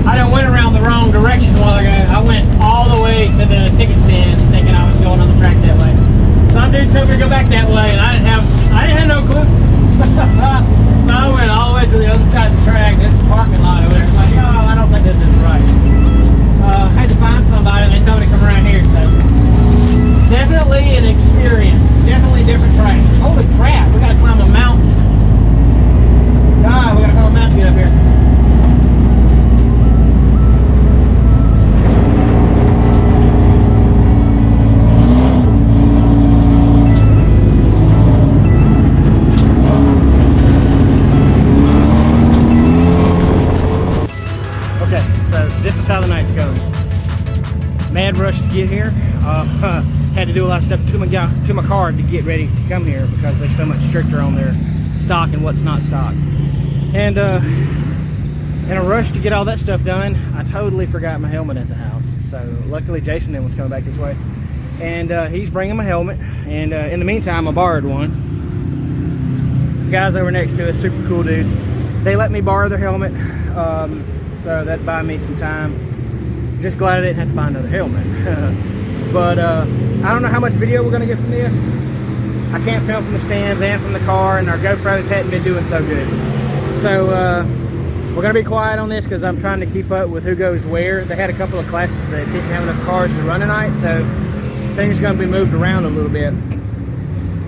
I done went around the wrong direction a while ago. I went all the way to the ticket stand thinking I was going on the track that way. Some dude told me to go back that way, and I didn't have no clue. So I went all the way to the other side of the track. There's a parking lot over there. I'm like, oh, I don't think this is right. Had to find somebody, and they told me to come around here. So definitely an experience. Definitely different track. Holy crap, we gotta climb a mountain. God, we gotta climb a mountain to get up here. This is how the night's going. Mad rush to get here. Had to do a lot of stuff to my car to get ready to come here because they're so much stricter on their stock and what's not stock. And in a rush to get all that stuff done, I totally forgot my helmet at the house. So luckily Jason then was coming back this way, and he's bringing my helmet. And in the meantime, I borrowed one. The guys over next to us, super cool dudes. They let me borrow their helmet. So that buy me some time. Just glad I didn't have to buy another helmet. But I don't know how much video we're gonna get from this. I can't film from the stands and from the car, and our GoPros hadn't been doing so good. So we're gonna be quiet on this because I'm trying to keep up with who goes where. They had a couple of classes that didn't have enough cars to run tonight, so things are gonna be moved around a little bit.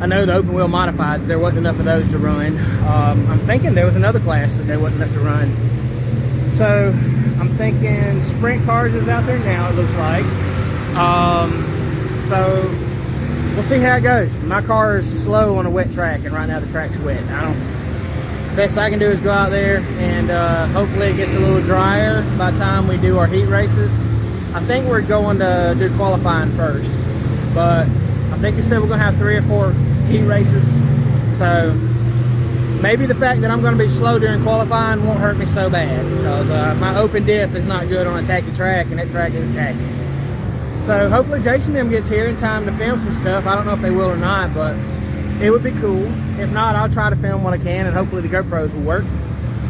I know the open wheel modifieds, there wasn't enough of those to run. I'm thinking there was another class that there wasn't enough to run. So I'm thinking sprint cars is out there now, it looks like. So we'll see how it goes. My car is slow on a wet track, and right now the track's wet. Best I can do is go out there, and hopefully it gets a little drier by the time we do our heat races. I think we're going to do qualifying first, but I think you said we're going to have 3 or 4 heat races. So maybe the fact that I'm going to be slow during qualifying won't hurt me so bad, because my open diff is not good on a tacky track, and that track is tacky. So hopefully Jason them gets here in time to film some stuff. I don't know if they will or not, but it would be cool. If not, I'll try to film what I can, and hopefully the GoPros will work.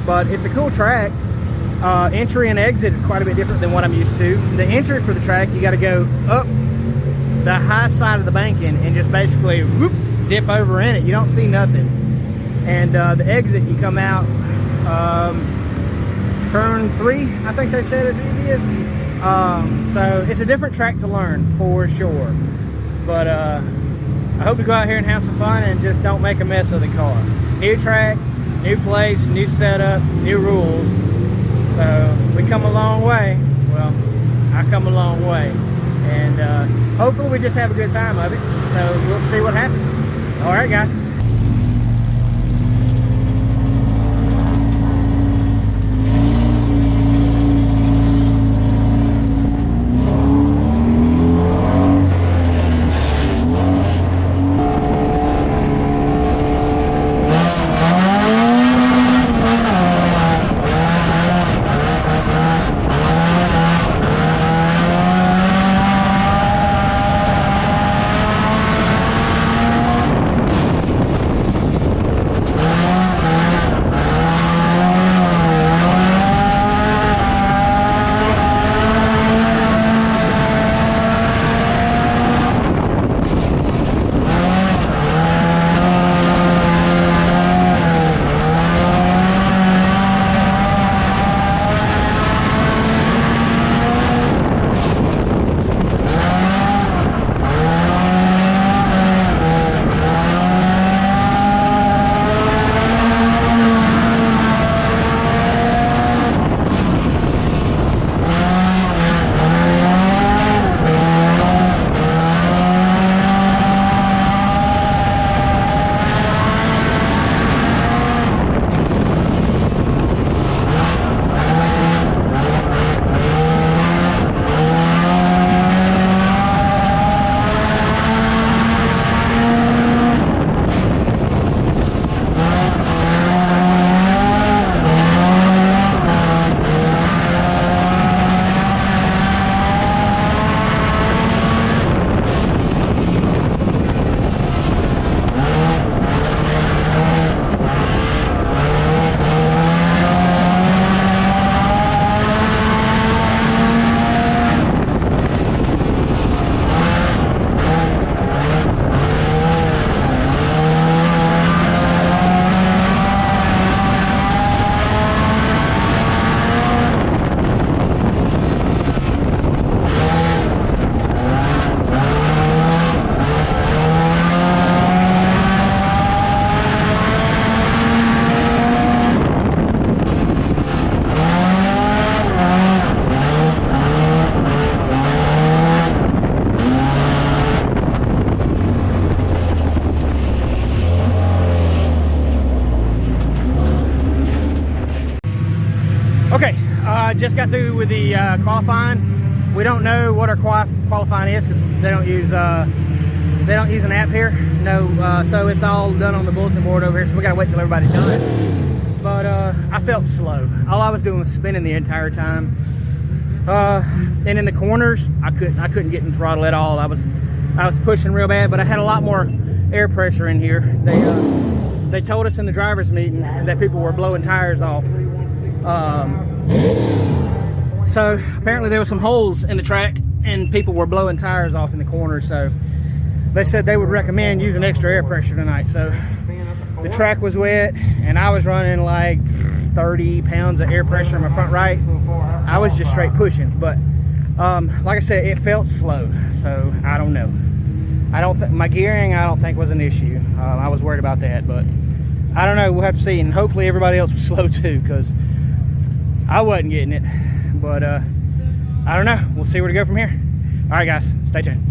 But it's a cool track. Entry and exit is quite a bit different than what I'm used to. The entry for the track, you got to go up the high side of the banking and just basically whoop, dip over in it. You don't see nothing. And the exit, you come out turn 3, I think they said it is. So it's a different track to learn for sure. But I hope to go out here and have some fun and just don't make a mess of the car. New track, new place, new setup, new rules. So we come a long way. Well, I come a long way. And hopefully we just have a good time of it. So we'll see what happens. All right, guys. just got through with the qualifying. We don't know what our qualifying is because they don't use an app here. No, so it's all done on the bulletin board over here. So we gotta wait till everybody's done. But I felt slow. All I was doing was spinning the entire time. And in the corners, I couldn't get in throttle at all. I was pushing real bad, but I had a lot more air pressure in here. They told us in the driver's meeting that people were blowing tires off. So apparently there were some holes in the track and people were blowing tires off in the corners. So they said they would recommend using extra air pressure tonight. So the track was wet and I was running like 30 pounds of air pressure in my front right. I was just straight pushing, but like I said, it felt slow. So I don't know. I don't think my gearing, I don't think was an issue. I was worried about that, but I don't know. We'll have to see, and hopefully everybody else was slow too, because I wasn't getting it. But I don't know. We'll see where to go from here. All right, guys, stay tuned.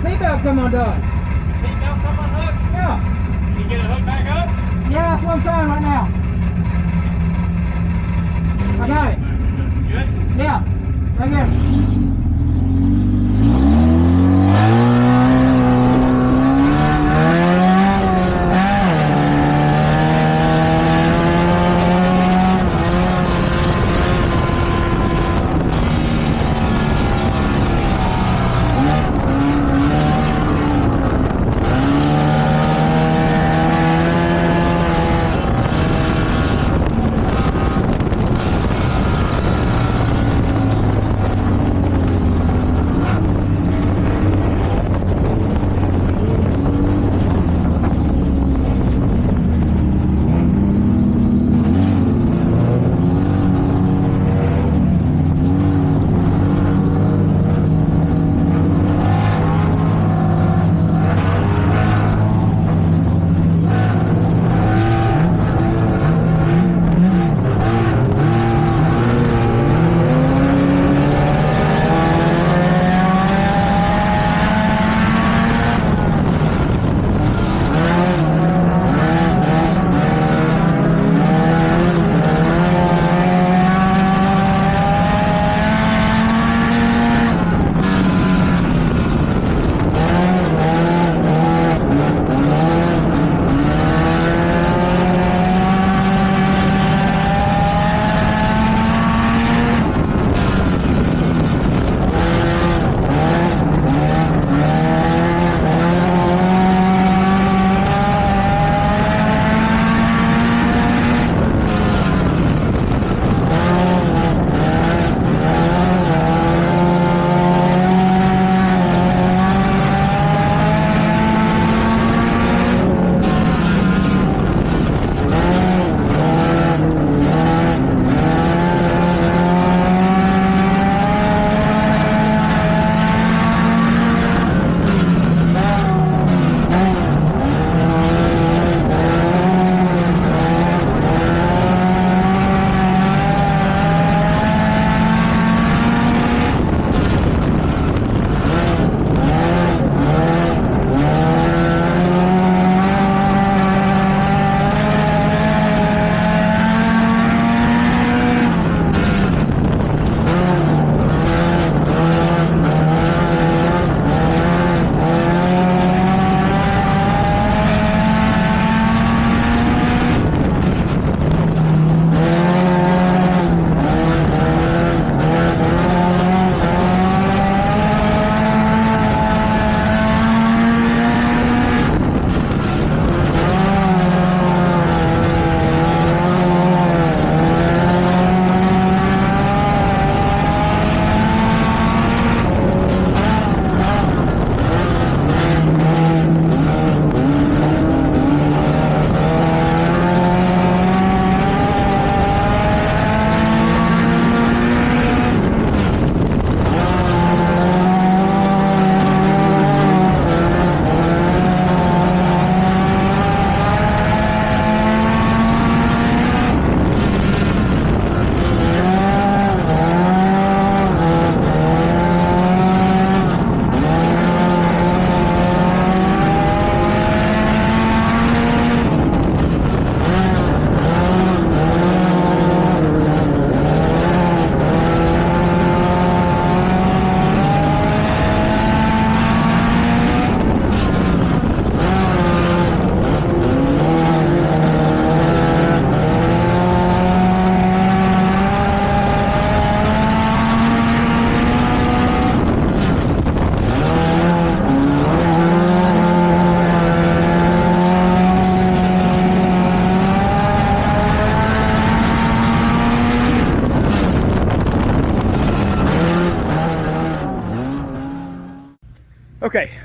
Seatbelt come undone. Seatbelt come unhooked? Yeah. Can you get it hooked back up? Yeah, that's what I'm trying right now. I got it. Good? Yeah. Right here.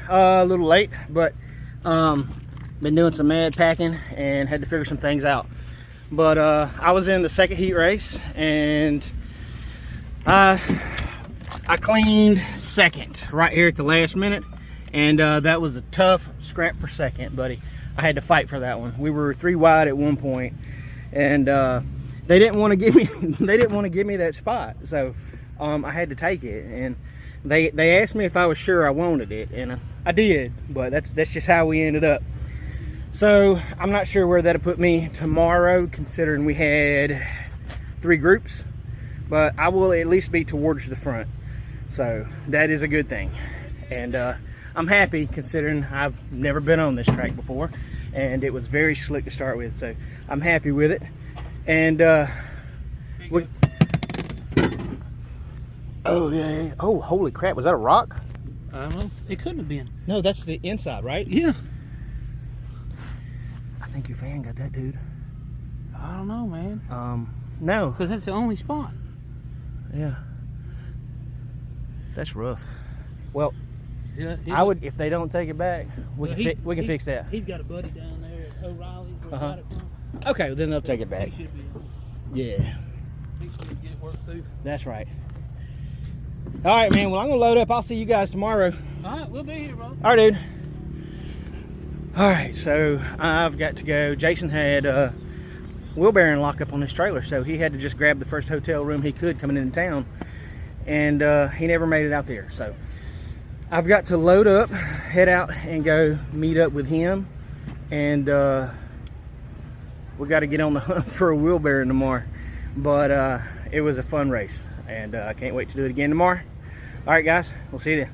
a little late, but been doing some mad packing and had to figure some things out. But I was in the second heat race, and I cleaned second right here at the last minute, and that was a tough scrap for second, buddy. I had to fight for that one. We were 3 wide at one point, and they didn't want to give me that spot, so I had to take it. And they asked me if I was sure I wanted it, and I did, but that's just how we ended up. So I'm not sure where that'll put me tomorrow, considering we had 3 groups, but I will at least be towards the front, so that is a good thing. And I'm happy, considering I've never been on this track before, and it was very slick to start with, so I'm happy with it. And oh yeah, oh holy crap, was that a rock? I don't know, it couldn't have been. No, that's the inside, right? Yeah. I think your fan got that, dude. I don't know, man. No. Because that's the only spot. Yeah. That's rough. Well, Yeah, I would, if they don't take it back, we can fix that. He's got a buddy down there at O'Reilly's where he got it from. Okay, then they'll take it back. He should be able Yeah. to get it worked through. That's right. All right, man. Well, I'm gonna load up. I'll see you guys tomorrow. All right, we'll be here, bro. All right, dude. All right, so I've got to go. Jason had wheel bearing lock up on his trailer, so he had to just grab the first hotel room he could coming into town, and he never made it out there. So I've got to load up, head out, and go meet up with him, and we got to get on the hunt for a wheel bearing tomorrow. But it was a fun race, and I can't wait to do it again tomorrow. All right, guys, we'll see you then.